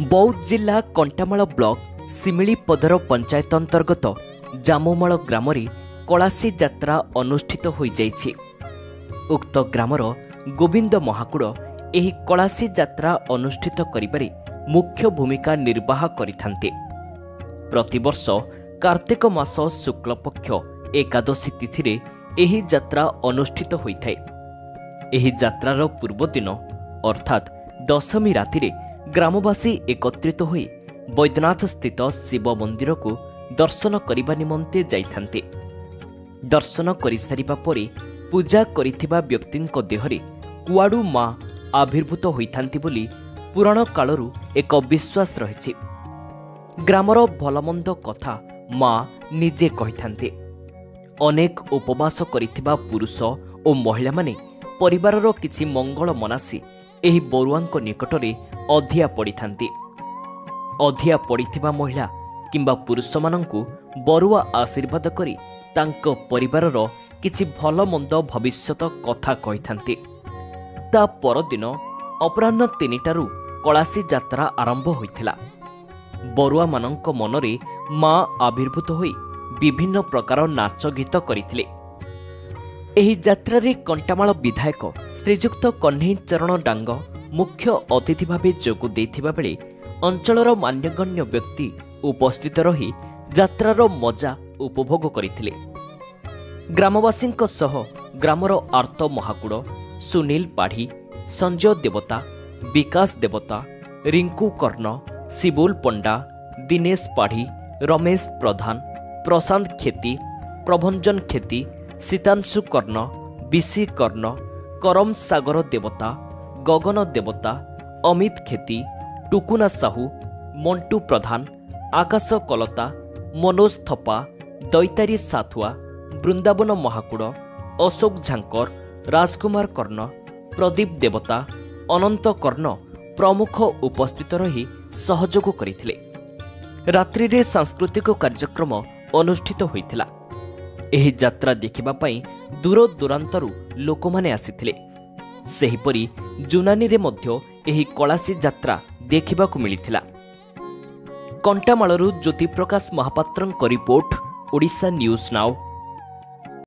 बौद्ध जिला कंटामाल ब्लॉक सिमिलीपदर पंचायत अंतर्गत जामुमाल ग्राम कलासी यात्रा अनुष्ठित हो जाइछि। उक्त ग्रामर गोविंद महाकुड़ एही कलासी यात्रा अनुष्ठित करिबारे मुख्य भूमिका निर्वाह करिथान्ते। प्रतिवर्ष कार्तिक मास शुक्ल पक्ष एकादशी तिथि रे एही यात्रा अनुष्ठित होइथाय। एही यात्रार पूर्व दिन अर्थात दशमी राति रे ग्रामवासी एकत्रित होई बैद्यनाथ स्थित शिव मंदिर को दर्शन करने निमंते जाइथान्ते। दर्शन करि सारिबा परे पूजा करिथिबा व्यक्तिंक देहरे कुआडू मां आविर्भूत होइथान्ति बोली पुराण कालरू एक विश्वास रहिछि। ग्रामर भलमंद कथा मां निजे कहिथान्ते। अनेक उपवास करिथिबा पुरुष और महिला माने परिवारर किछि मंगल मनासी एही बरुआंक निकटरे अधिया पड़िथान्ति। अधिया पड़िथिबा महिला किंबा पुरुष मानंकु बरुआ आशीर्वाद करी तांको परिवारर किछि भल मंद भविष्यत कथा कहिथान्ति। ता परदिन अपराह्न 3टारू कलासी यात्रा आरंभ होइथिला। बरुआ मानंक मनरे मां आविर्भूत होई विभिन्न प्रकार नाच गीत करिथिले। एही यात्रारे कंटामाल विधायक श्रीजुक्त कन्हई चरण डांग मुख्य अतिथि भावे जोग देथिबा बेले अंचलर मान्यगण्य व्यक्ति उपस्थित रही यात्रार मजा उपभोग करिथिले। ग्रामवासींक सह ग्रामर आर्त महाकुड़ सुनील पाढ़ी, संजय देवता, विकास देवता, रिंकू कर्ण, शिबुल पंडा, दिनेश पाढ़ी, रमेश प्रधान, प्रशांत खेती, प्रभंजन खेती, सीतांशु कर्ण, बिसी कर्ण, करम सागर देवता, गगन देवता, अमित खेती, टुकुना साहू, मंटू प्रधान, आकाश कलता, मनोज थपा, दैतारी साथुआ, बृंदावन महाकुड़, अशोक झांकर, राजकुमार कर्ण, प्रदीप देवता, अनंत कर्ण प्रमुख उपस्थित रही सहयोग करथिले। रात्रि रे सांस्कृतिक कार्यक्रम अनुष्ठित होइथिला। एही यात्रा देखिबा पई दूर दूरांतरू लोकमाने आसिथिले। सेहिपरि जुनानी रे मध्य एही कलासी यात्रा देखिबाकू मिलिथिला। कंटामालरू Jyoti Prakash महापात्रंक report, Odisha news now.